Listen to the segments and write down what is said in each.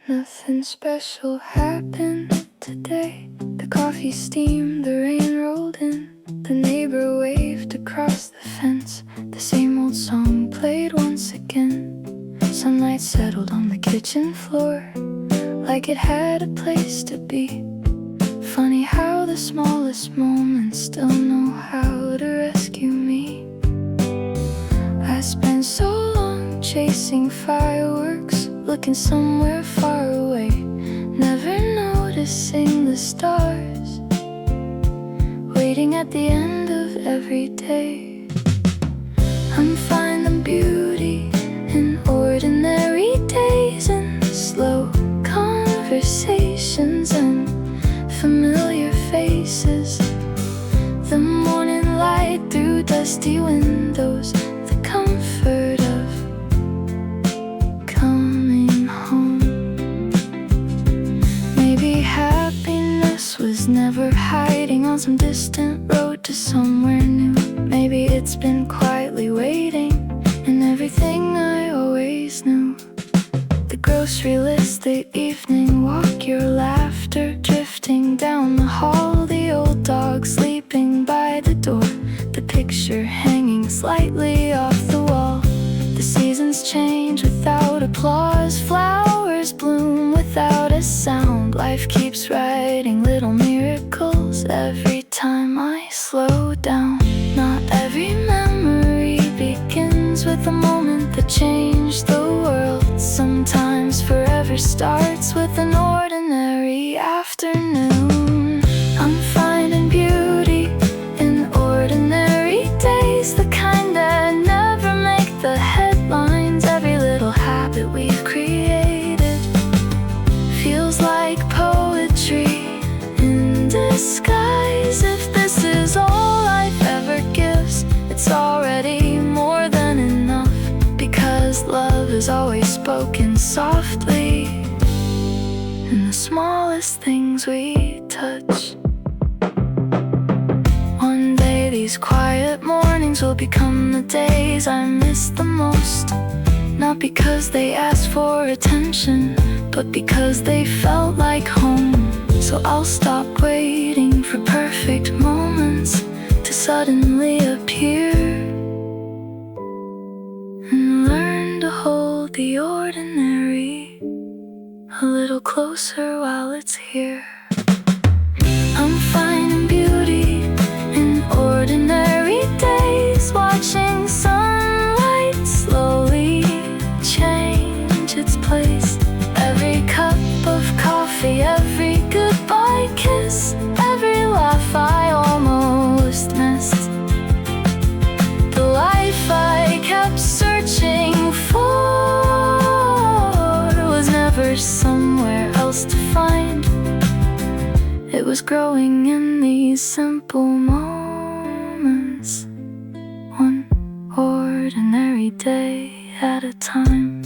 Nothing special happened today. The coffee steamed, the rain rolled in. The neighbor waved across the fence. The same old song played once again. Sunlight settled on the kitchen floor, like it had a place to be. Funny how the smallest moments still know how to rescue me. I spent so long chasing fireworks, looking somewhere far away, never noticing the stars, waiting at the end of every day. I'm finding beauty in ordinary days, and slow conversations and familiar faces. The morning light through dusty windows, the comfort of coming home. Maybe happiness was never hiding on some distant road to somewhere new. Maybe it's been quietly waiting in everything I always knew. The grocery list, the evening walk, your laughter drifting down the hall, the old dog sleeping by the door, the picture hanging slightly off the wall. The seasons change without applause, flowers bloom without a sound. Life keeps writing little miracles every time I slow down. Not every memory begins with a moment that changed the world. Sometimes forever starts with an ordinary afternoon. I'm finding beauty in ordinary days, the kind that never make the headlines. Every little habit we've created feels like poetry in disguise. If this is all life ever gives, it's already more than enough, because love is always spoken softly in the smallest things we touch. One day these quiet mornings will become the days I miss the most. Not because they asked for attention, but because they felt like home. So I'll stop waiting for perfect moments to suddenly appear, and learn to hold the ordinary a little closer while it's here. I'm finding beauty in ordinary days, watching sunlight slowly change its place. Every cup of coffee, every goodbye kiss, every laugh I almost missed. The life I kept searching for was never somewhere else to find. It was growing in these simple moments, one ordinary day at a time.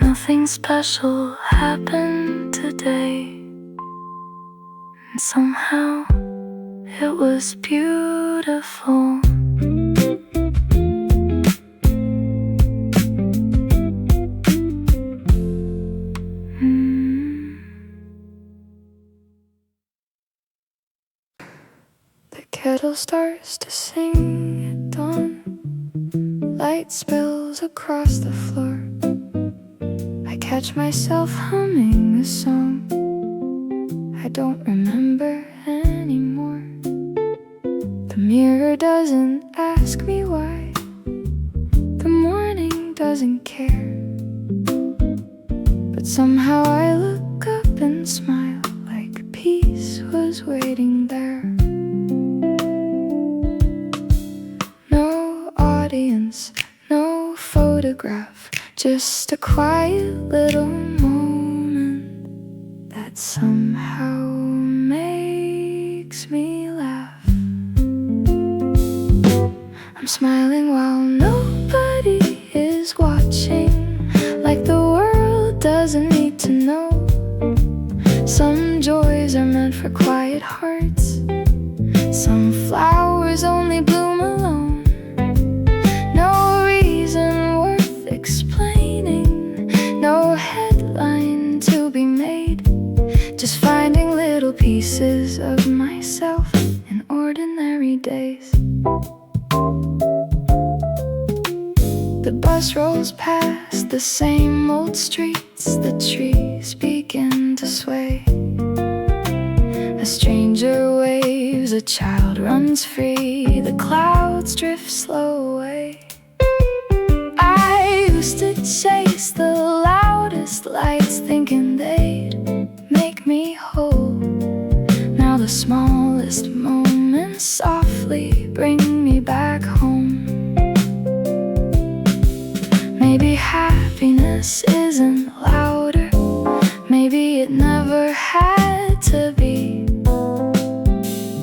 Nothing special happened today, and somehow it was beautiful. The kettle starts to sing at dawn, light spills across the floor. I catch myself humming a song I don't remember anymore. The mirror doesn't ask me why, the morning doesn't care, but somehow I look up and smile like peace was waiting there. No audience, no photograph, just a quiet little moment that somehow makes me laugh. I'm smiling while nobody is watching, like the world doesn't need to know. Some joys are meant for quiet hearts, some flowers only bloom alone. No reason worth explaining. pieces of myself in ordinary days. The bus rolls past the same old streets, the trees begin to sway. A stranger waves, a child runs free, the clouds drift slow away. I used to chase the loudest lights, thinking they'd make me whole. Now the smallest moments softly bring me back home. Maybe happiness isn't louder, maybe it never had to be.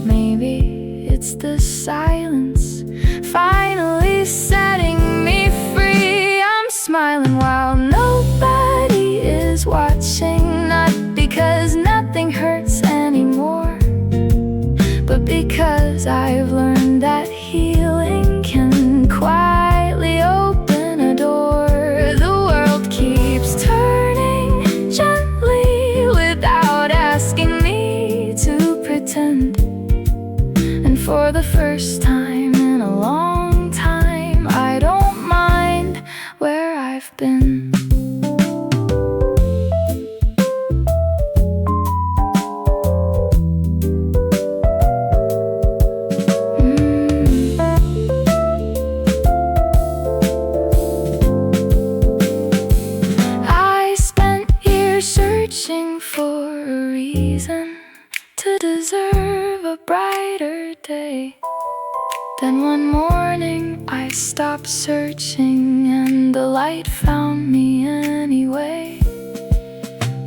Maybe it's the silence finally setting me free. I'm smiling while nobody is watching, not because nothing hurts anymore, but because I've learned that healing can quietly open a door. The world keeps turning gently without asking me to pretend. And for the first time in a long time, I don't mind where I've been. Searching for a reason to deserve a brighter day. Then one morning I stopped searching and the light found me anyway.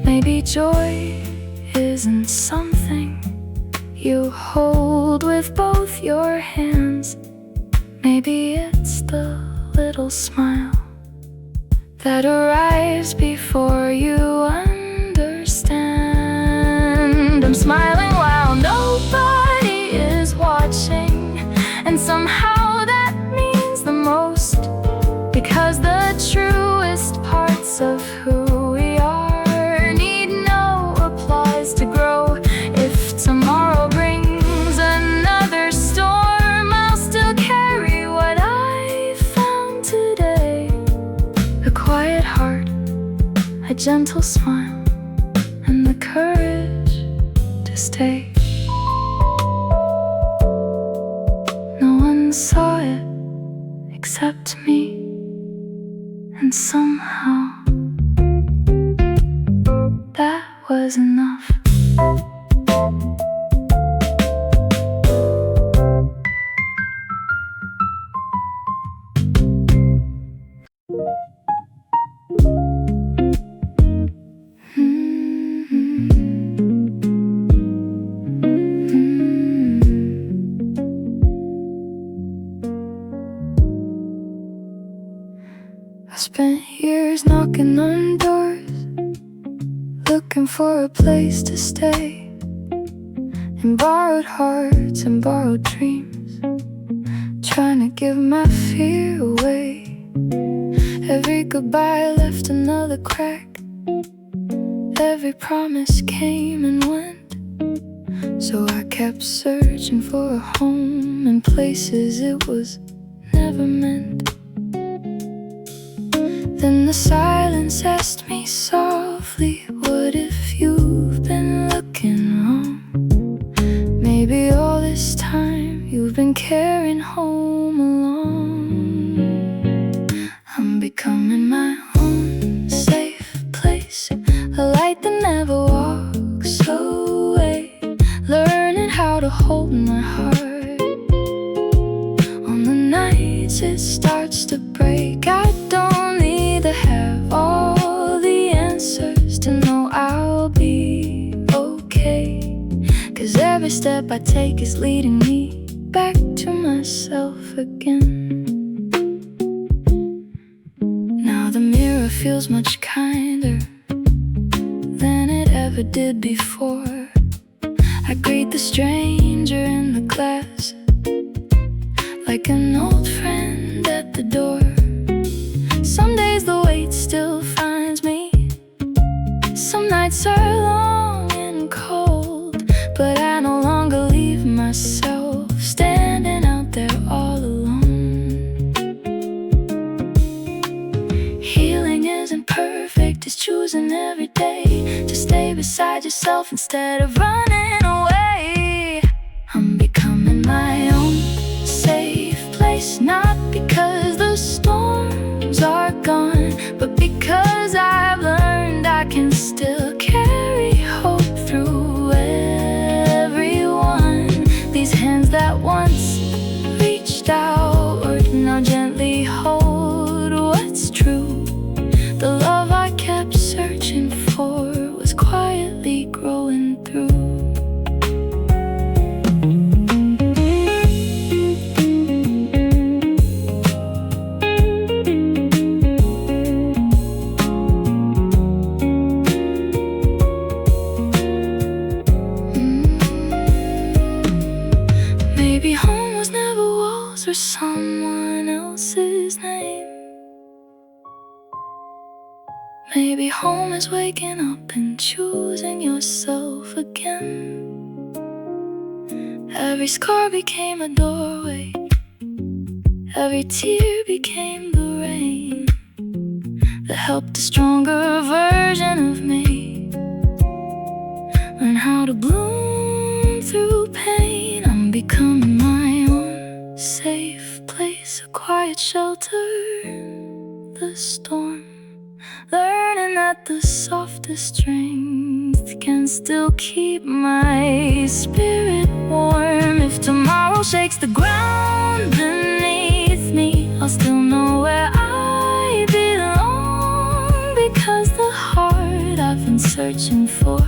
Maybe joy isn't something you hold with both your hands. Maybe it's the little smile that arrives before you understand. I'm smiling while nobody is watching, and somehow that means the most, because the truest parts of who we are need no applause to grow. If tomorrow brings another storm, I'll still carry what I found today. A quiet heart, a gentle smile, and the courage to stay. No one saw it except me, and somehow that was enough. I spent years knocking on doors, looking for a place to stay, in borrowed hearts and borrowed dreams, trying to give my fear away. Every goodbye left another crack, every promise came and went. So I kept searching for a home in places it was never meant. Then the silence asked me softly, what if you've been looking wrong? Maybe all this time you've been carrying home alone. I'm becoming my own safe place, a light that never walks away, learning how to hold my heart on the nights it starts to break. I don't need to have all the answers to know I'll be okay, 'cause every step I take is leading me back to myself again. Now the mirror feels much kinder than it ever did before. I greet the stranger in the glass like an old friend at the door. Some days the wait still finds me, some nights are long and cold, but choosing every day to stay beside yourself instead of running away. I'm becoming my own safe place, not because the storms are gone, but because I've learned I can still carry hope through everyone. These hands that once reached outward now gently hold what's true. The love I kept searching for was quietly growing through. Maybe home was never walls or someone else's name. Maybe home is waking up and choosing yourself again. Every scar became a doorway, every tear became the rain that helped a stronger version of me learn how to bloom through pain. I'm becoming my own safe place, a quiet shelter in the storm, learning that the softest strength can still keep my spirit warm. If tomorrow shakes the ground beneath me, I'll still know where I belong, because the heart I've been searching for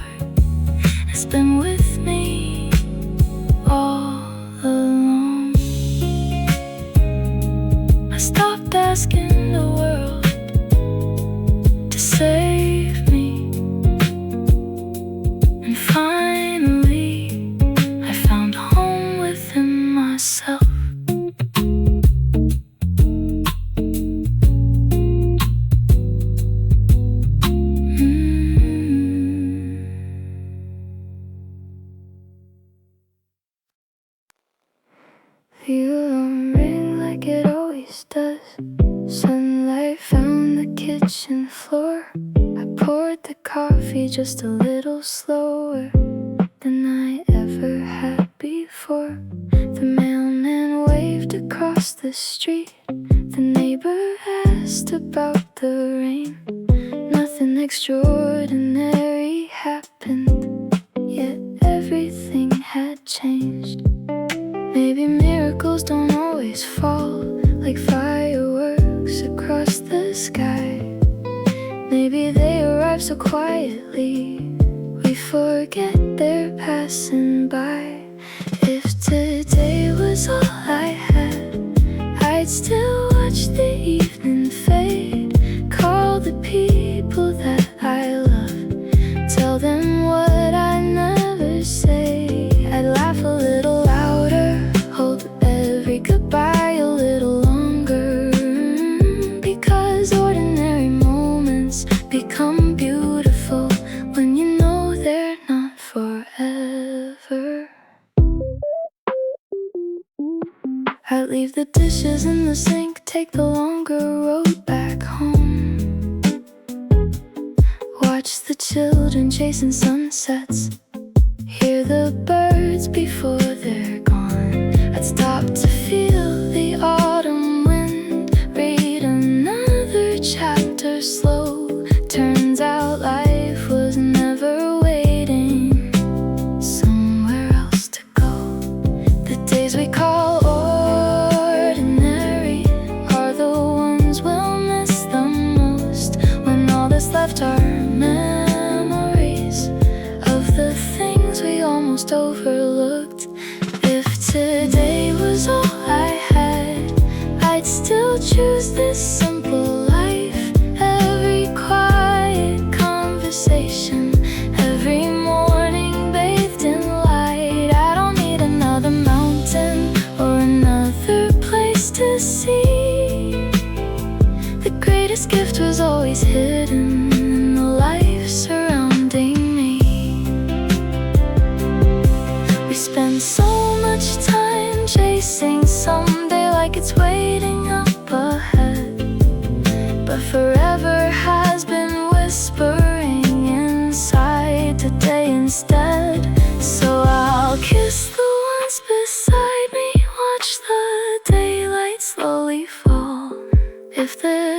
has been with me all along. I stopped asking the world to save me, and finally I found home within myself. You don't ring like it always does. Sunlight found the kitchen floor. I poured the coffee just a little slower than I ever had before. The mailman waved across the street. The neighbor asked about the rain. Nothing extraordinary happened, yet everything had changed. Maybe miracles don't always fall like fireworks across the sky. Maybe they arrive so quietly we forget they're passing by. If today was all I had, I'd still watch the evening fade, call the people that I love, tell them what I never say. I'd laugh a little louder, hold every goodbye a little longer, because ordinary moments become beautiful when you know they're not forever. I'd leave the dishes in the sink, take the longer road back home, watch the children chasing sunsets, hear the birds before they're gone. I'd stop to feel the autumn wind, read another chapter slow. Turns out life was never waiting somewhere else to go. The days we call ordinary are the ones we'll miss the most, when all that's left are memories of the things we almost overlooked. If today was all I had, I'd still choose this simple life. Every quiet conversation, every morning bathed in light. I don't need another mountain or another place to see. The greatest gift was always hidden in the life surrounding me. We spend so much time chasing someday like it's waiting up ahead, but forever has been whispered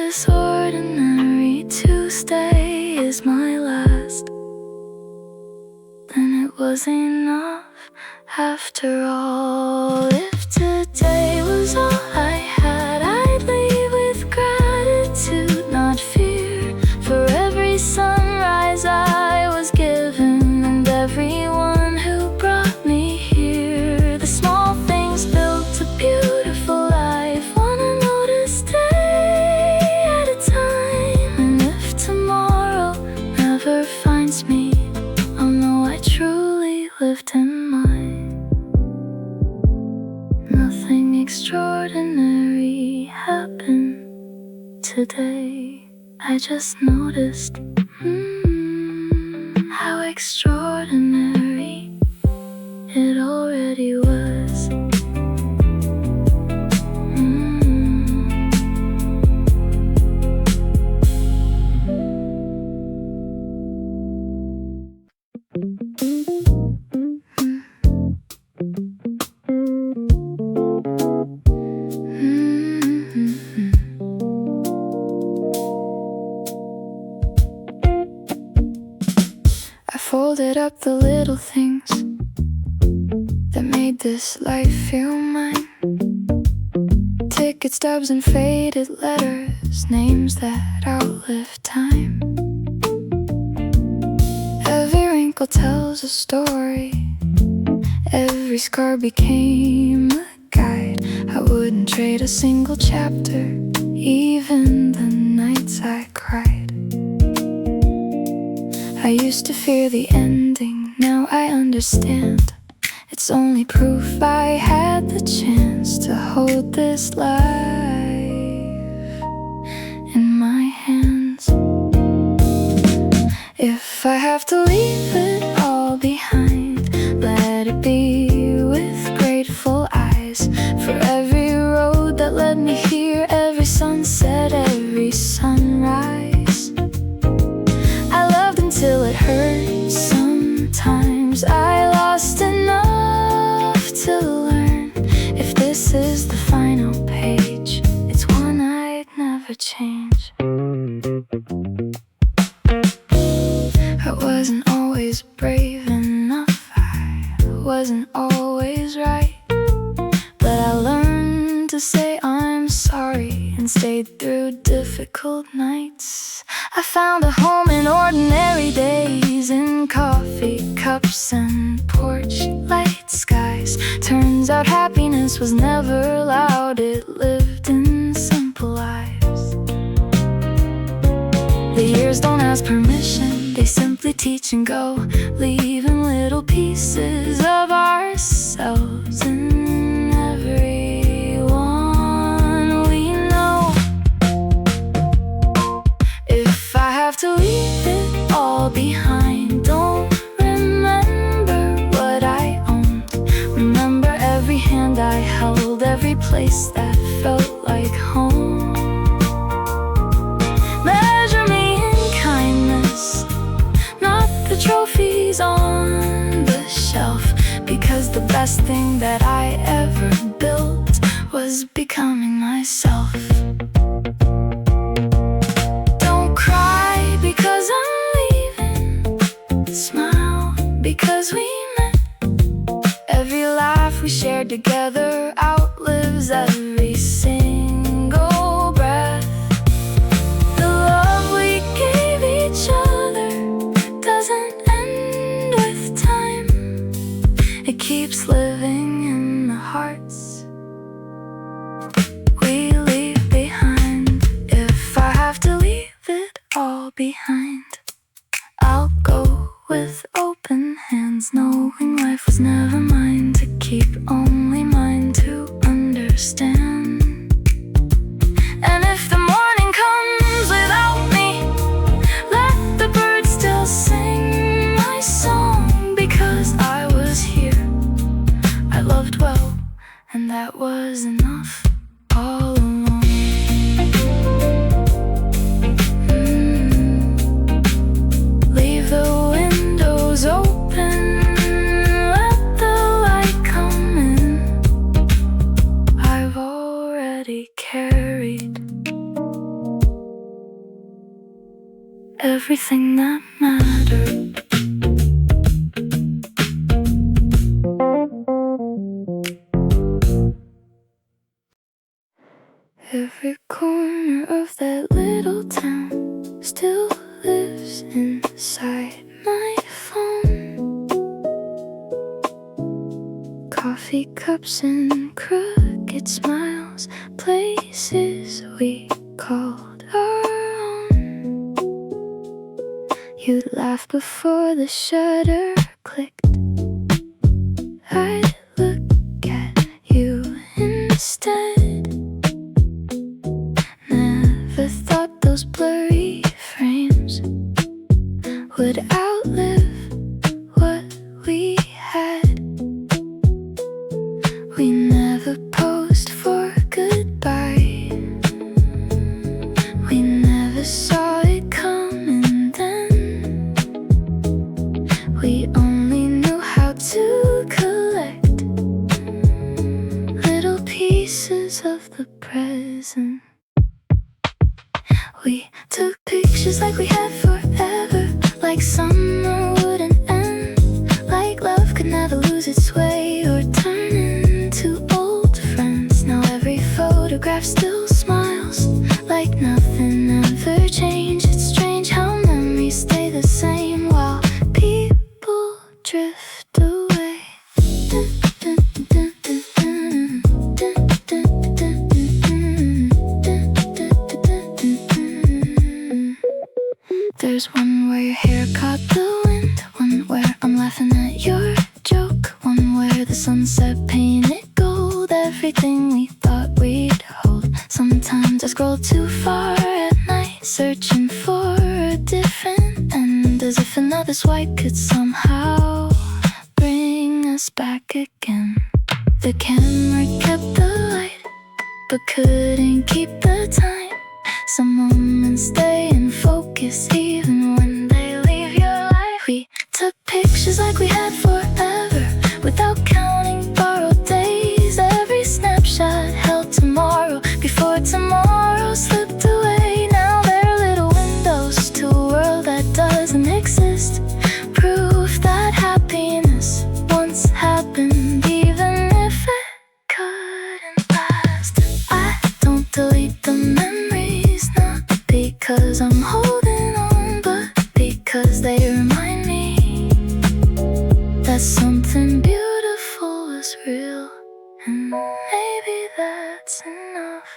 this ordinary Tuesday is my last, then it was enough after all. If today was all I had, I'd leave with gratitude, not fear, for every sunrise I was given and everyone who brought me here. The small things built a beautiful life, wanna notice day at a time. And if tomorrow never finds me, I'll know I truly lived in mine. Nothing extraordinary happened today. I just noticed how extraordinary it already was. I folded up the little things that made this life feel mine. Ticket stubs and faded letters, names that outlive time. Every wrinkle tells a story, every scar became a guide. I wouldn't trade a single chapter, even the nights I cried. I used to fear the ending, now I understand. It's only proof I had the chance to hold this life in my hands. If I have to leave it all behind, let it be with grateful eyes for every road that led me here, every sunset, every sunrise. I loved until it hurt sometimes. I lost enough to learn. If this is the final page, it's one I'd never change. I wasn't always brave enough, I wasn't always right, but I learned to say I'm sorry and stayed through difficult nights. I found a home in ordinary days, in coffee cups and porch light skies. Turns out happiness was never loud, it lived in simple lives. The years don't ask permission, they simply teach and go, leaving little pieces of ourselves in everyone we know. If I have to leave it all behind, don't remember what I owned. Remember every hand I held, every place that felt like home. Measure me in kindness, not the trophies on the shelf, because the best thing that I ever built was becoming myself. Don't cry because I'm leaving, smile because we met. Every laugh we shared together outlives every single breath. The love we gave each other doesn't end with time, it keeps living in the hearts we leave behind. If I have to leave it all behind, I'll go with open hands, knowing life was never mine to keep, only mine to understand. And if the morning comes without me, let the birds still sing my song, because I was here, I loved well, and that was enough all along. everything that mattered. Every corner of that little town still lives inside my phone. Coffee cups and crooked smiles, places we called our own. You'd laugh before the shutter clicked. I'd look at you instead. Never thought those blurry frames would outlive what we had. We never posed for goodbye. We never saw it coming then. We only knew how to collect little pieces of the present. We took pictures like we had forever, like summer wouldn't end, like love could never lose its way or turn into old friends. Now every photograph still smiles, like nothing ever changed. It's strange how memories stay the same while people drift away. There's one where your hair caught the wind, one where I'm laughing at your joke, one where the sunset painted gold everything we thought we'd hold. Sometimes I scroll too far at night, searching for a different end, as if another swipe could somehow bring us back again. The camera kept the light, but couldn't keep the time. Some moments stay in focus even when they leave your life. We took pictures like we had forever, without counting borrowed days. Every snapshot held tomorrow before tomorrow slipped away. Now there are little windows to a world that doesn't exist, proof that happiness once happened, even if it couldn't last. I don't delete the memories, not because I'm holding on, but because they remind me that something beautiful was real, and maybe that's enough.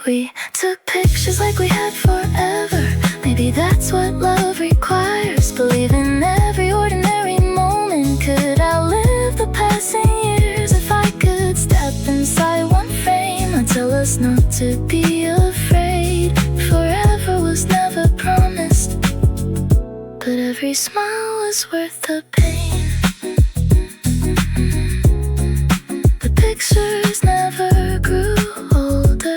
We took pictures like we had forever. Maybe that's what love requires. Believe in every ordinary moment could outlive the passing years. If I could step inside one frame, I'd tell us not to be afraid. Forever was never promised, but every smile was worth the pain. The pictures never grew older.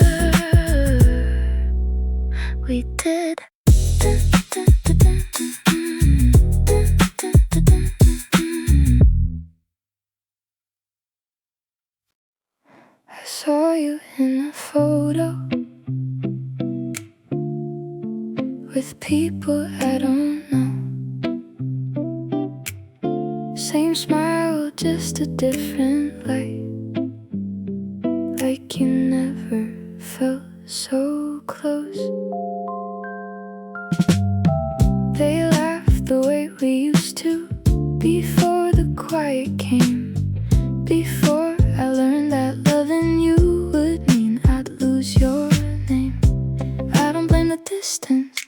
We did. I saw you in a photo with people I don't know. Same smile, just a different light. Like you never felt so close. They laughed the way we used to before the quiet came, before I learned that loving you would mean I'd lose your name. I don't blame the distance,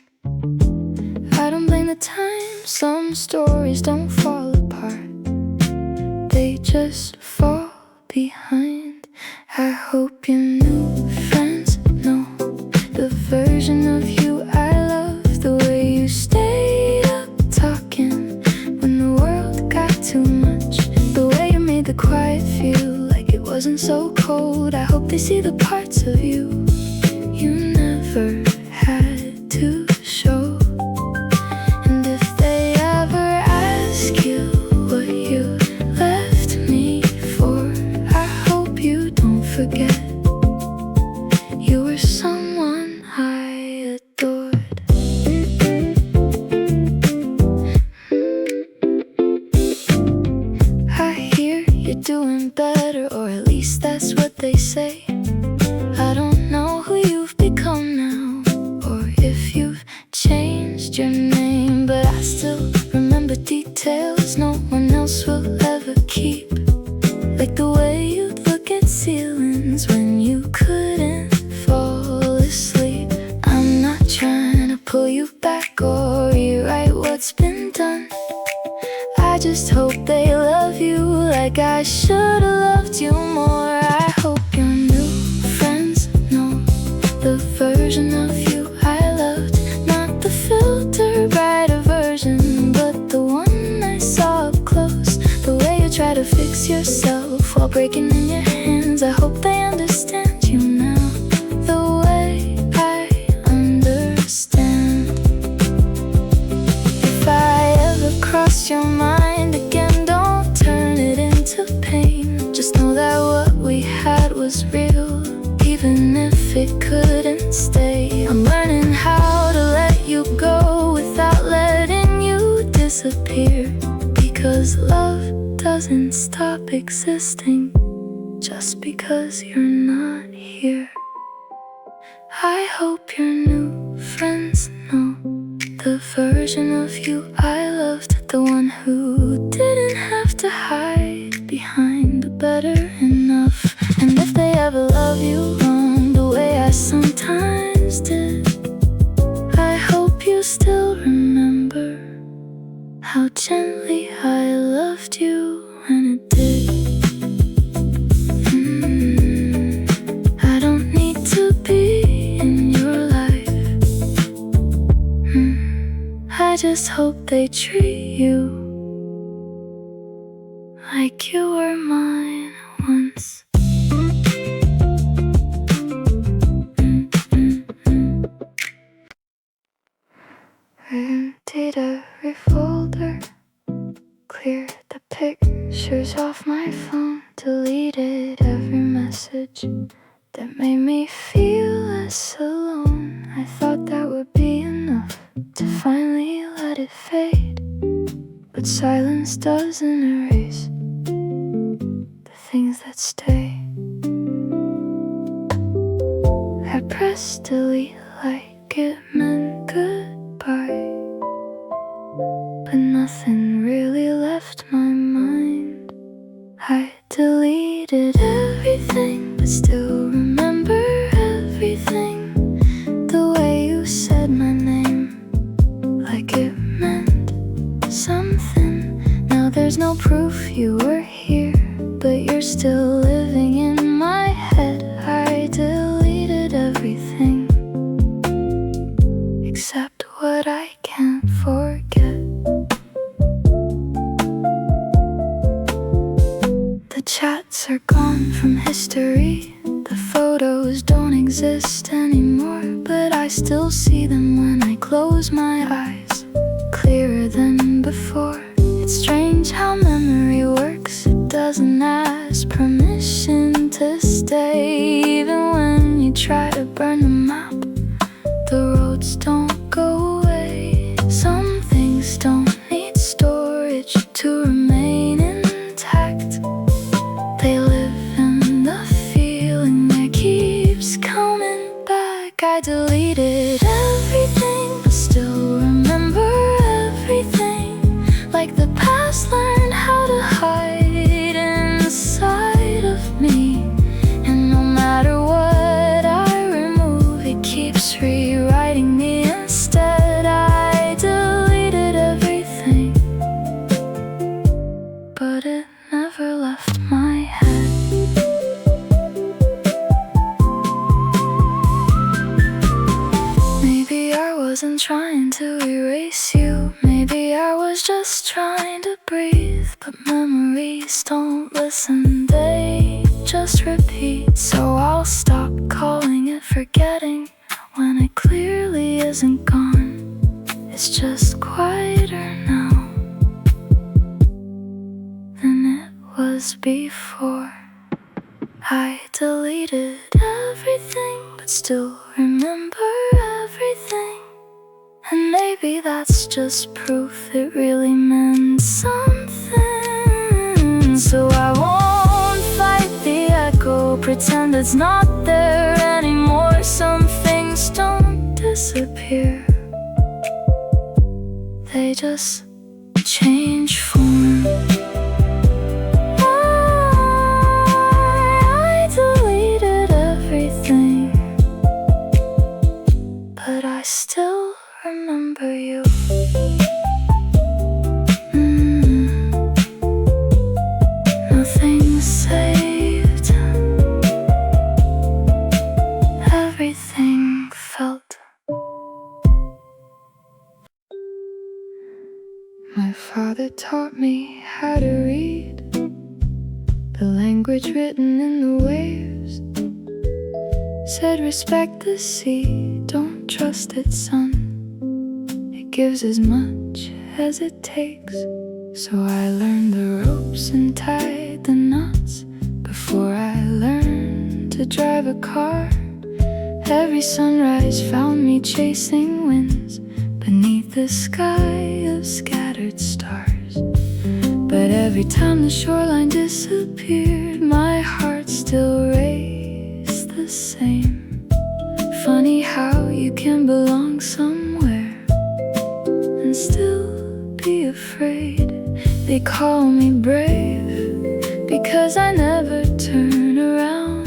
I don't blame the time. Some stories don't fall apart, they just fall behind. I hope your new friends know the version of you I love, the way you stayed up talking when the world got too much, the way you made the quiet feel like it wasn't so cold. I hope they see the parts of you you never had to show. And if they ever ask you what you left me for, I hope you don't forget you were someone I adored. you back or rewrite what's been done. I just hope they love you like I should've loved you more. I hope your new friends know the version of you I loved, not the filter brighter version, but the one I saw up close. The way you try to fix yourself while breaking in your hands. I hope they understand you now, the way I understand. If I ever cross your mind again, don't turn it into pain. Just know that what we had was real, even if it couldn't stay. I'm learning how to let you go without letting you disappear, because love doesn't stop existing just because you're not here. I hope your new friends know the version of you I loved, the one who didn't have to hide behind a better enough. And if they ever love you wrong the way I sometimes did, I hope you still remember how gently I loved you when it did. I don't need to be in your life. I just hope they treat you like you were mine once. Emptied every folder, cleared the pictures off my phone, deleted every message that made me feel less alone. I thought that would be enough to finally let it fade, but silence doesn't erase the things that stay. I pressed delete like it meant goodbye, but nothing really left my mind. I deleted everything, but still remember everything. The way you said my name, like it meant something. Now there's no proof you were here, but you're still living in my head. I deleted everything except what I can't forget. The chats are gone from history, the photos don't exist anymore, but I still see them when I close my eyes, clearer than before. It's strange how memory works, it doesn't ask permission to stay. Even when you try to burn the map, the roads don't go away. Some things don't need storage to remain intact. They live in the feeling that keeps coming back. I deleted everything, but still remember everything. Like the past learned how to hide inside of me, and no matter what I remove, it keeps rewriting me instead. I deleted everything, but it never left my head. Maybe I wasn't trying to erase you, maybe I was just trying to breathe. But memories don't listen, they just repeat. So I'll stop calling it forgetting when it clearly isn't gone. It's just quieter now than it was before. I deleted everything, but still remember everything. And maybe that's just proof it really meant something. So I won't fight the echo, pretend it's not there anymore. Some things don't disappear, they just change form. I deleted everything, but I still remember you. Nothing's saved. Everything felt. My father taught me how to read the language written in the waves. Said respect the sea, don't trust it, son. It gives as much as it takes. So I learned the ropes and tied the knots before I learned to drive a car. Every sunrise found me chasing winds beneath the sky of scattered stars. But every time the shoreline disappeared, my heart still raced the same. Funny how you can belong somewhere and still be afraid. They call me brave because I never turn around.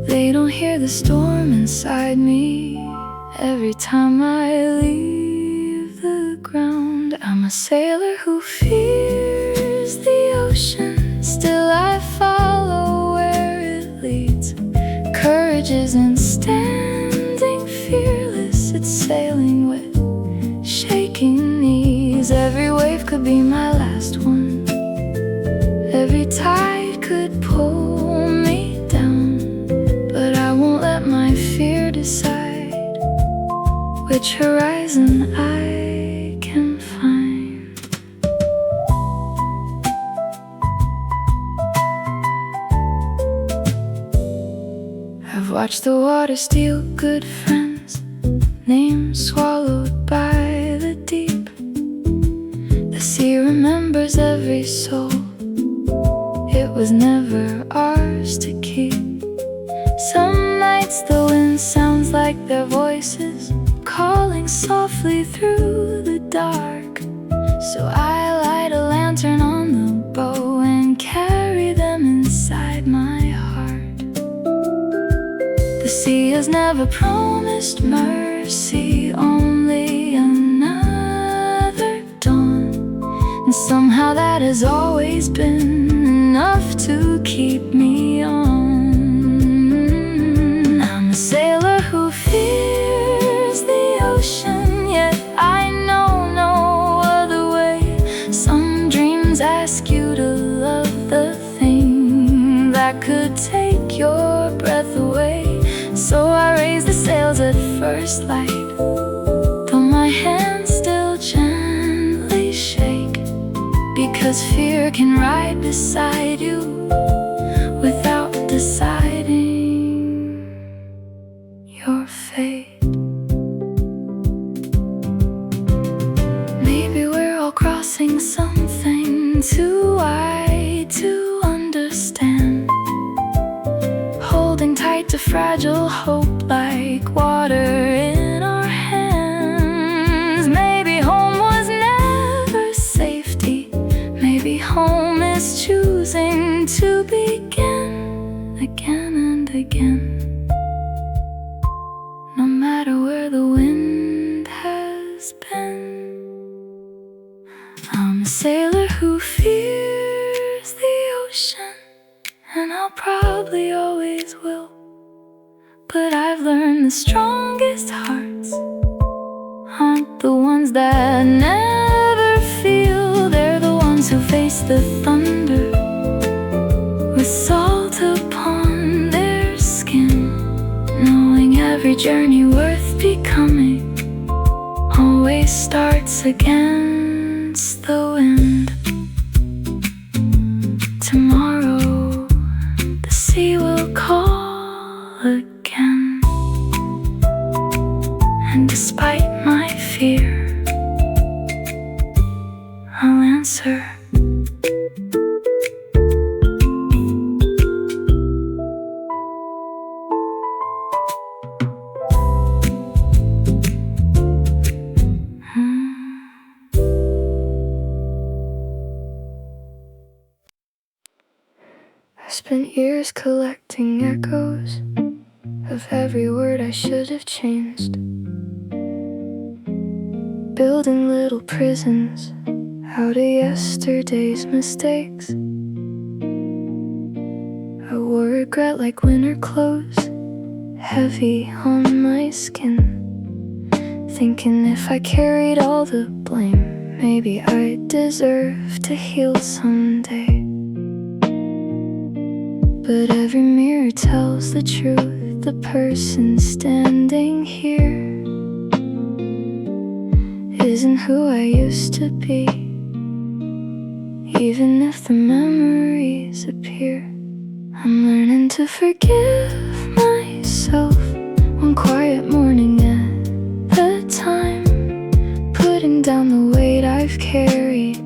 They don't hear the storm inside me every time I leave the ground. I'm a sailor who fears the ocean, still I follow where it leads. Courage isn't standing fearless, it's sailing with shaking knees. Every wave could be my last one. Every tide could pull me down. But I won't let my fear decide which horizon I can find. I've watched the water steal good friends, names swallowed by the deep. The sea remembers every soul, it was never ours to keep. Some nights the wind sounds like their voices calling softly through the dark. So I light a lantern on the bow and carry them inside my heart. The sea has never promised mercy, only another dawn. And somehow that has always been enough to keep me on. I'm a sailor who fears the ocean, yet I know no other way. Some dreams ask you to love the thing that could take your breath away. So I raise the sails at first light, though my hands still gently shake, because fear can ride beside you without deciding your fate. Maybe we're all crossing something too wide to understand, holding tight to fragile hope like water in our hands. Maybe home was never safety, maybe home is choosing to begin again and again. No matter where the wind has been, I'm a sailor who fears the ocean, and I'll probably always will. But I've learned the strongest hearts aren't the ones that never feel. They're the ones who face the thunder with salt upon their skin, knowing every journey worth becoming always starts against the wind. Tomorrow the sea will call again, and despite my fear, I'll answer. I spent years collecting echoes of every word I should have changed. Building little prisons out of yesterday's mistakes. I wore regret like winter clothes, heavy on my skin. Thinking if I carried all the blame, maybe I deserve to heal someday. But every mirror tells the truth. The person standing here isn't who I used to be. Even if the memories appear, I'm learning to forgive myself, one quiet morning at a time. Putting down the weight I've carried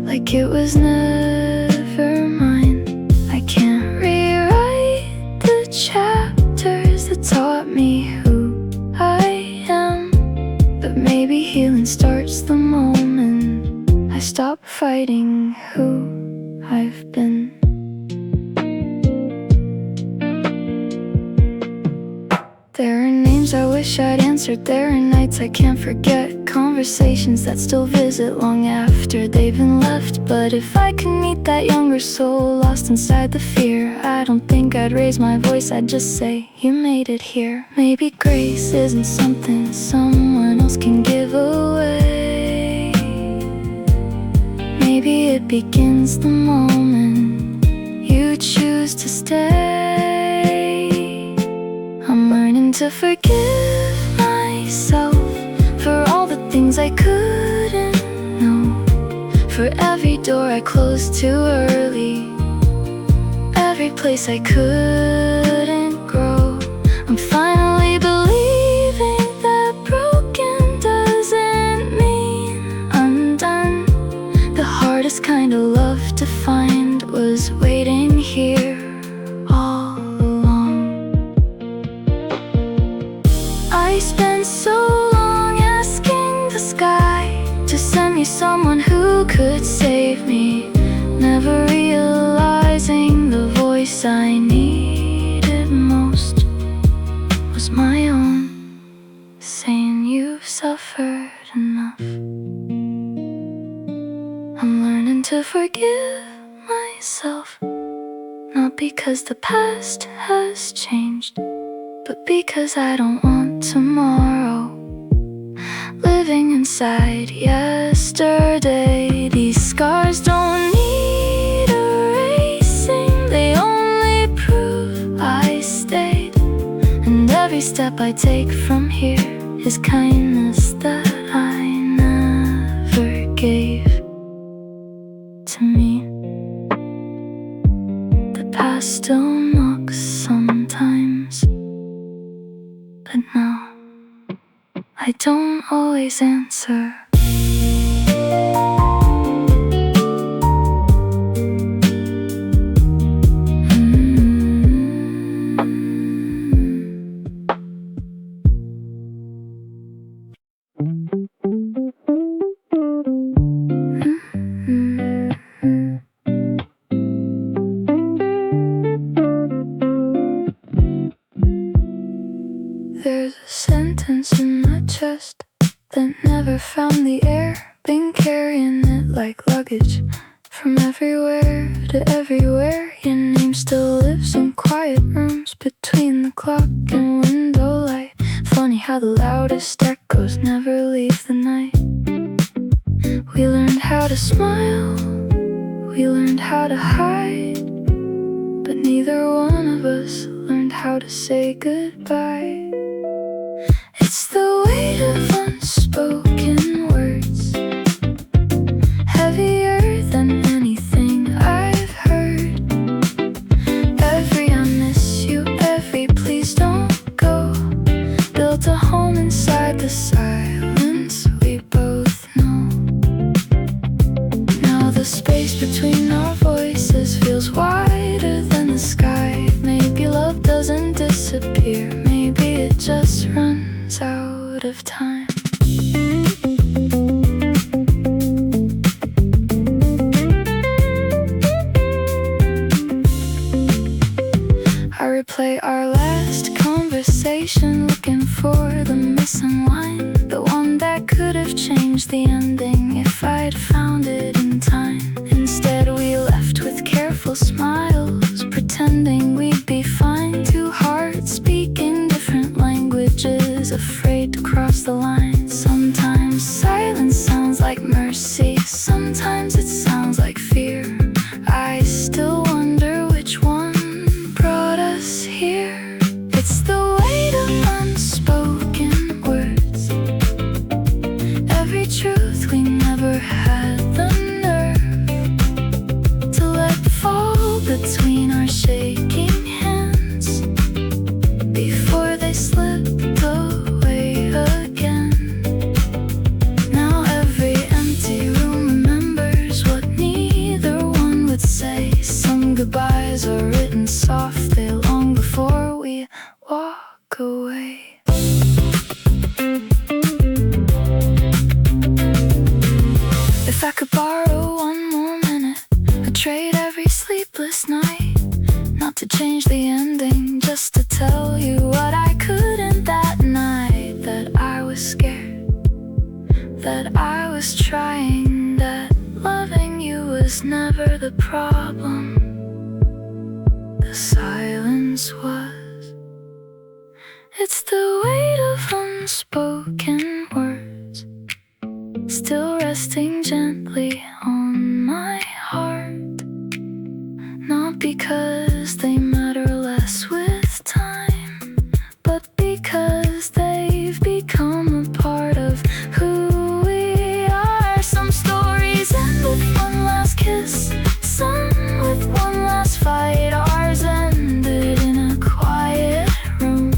like it was never mine. I can't rewrite the chapters that taught me who I am, but maybe healing starts the moment I stop fighting who I've been. There are names I wish I'd answered, there are nights I can't forget, conversations that still visit long after they've been left. But if I could meet that younger soul lost inside the fear, I don't think I'd raise my voice, I'd just say, you made it here. Maybe grace isn't something someone else can give away. Maybe it begins the moment you choose to stay. I'm learning to forgive myself for all the things I couldn't know, for every door I closed too early, every place I couldn't grow. I'm finally believing that broken doesn't mean undone. The hardest kind of love to find was waiting here all along. I spent so long asking the sky to send me someone who could save me, never realizing the voice I needed most was my own, saying you've suffered enough. I'm learning to forgive myself, not because the past has changed, but because I don't want tomorrow living inside yesterday. These scars don't need erasing, they only prove I stayed. And every step I take from here is kindness that I never gave to me. The past still knocks sometimes, but now I don't always answer. There's a sentence in my chest that never found the air. Been carrying it like luggage from everywhere to everywhere. Your name still lives in quiet rooms between the clock and window light. Funny how the loudest echoes never leave the night. We learned how to smile, we learned how to hide, but neither one of us learned how to say goodbye. It's the weight of unspoken words, heavier than anything I've heard. Every I miss you, every please don't go, built a home inside the silence we both know. Now the space between our voices feels wider than the sky. Maybe love doesn't disappear, maybe it just runs out of time. I replay our last conversation, looking for the missing line, the one that could have changed the ending if I'd found it in time. Instead we left with careful smiles, pretending we'd be fine. Two hearts speaking different languages, afraid to cross the line. Sometimes silence sounds like mercy, sometimes it sounds like fear. I still wonder which one brought us here. It's the weight of unspoken words, every truth we never had the nerve to let fall between our shaking hands before they slipped away again. Now every empty room remembers what neither one would say. Some goodbyes are written softly long before we walk away. If I could borrow one more minute, I'd trade every sleepless night, not to change the ending, just to tell you what I couldn't that night. That I was scared, that I was trying, that loving you was never the problem. The silence was. It's the weight of unspoken words, still resting gently on my heart. Not because they matter less with time, but because they've become a part of who we are. Some stories end with one last kiss, some with one last fight. Ours ended in a quiet room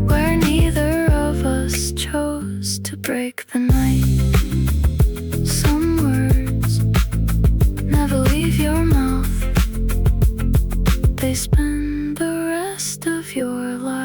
where neither of us chose to break the night. Some words never leave your mouth, they spend the rest of your life.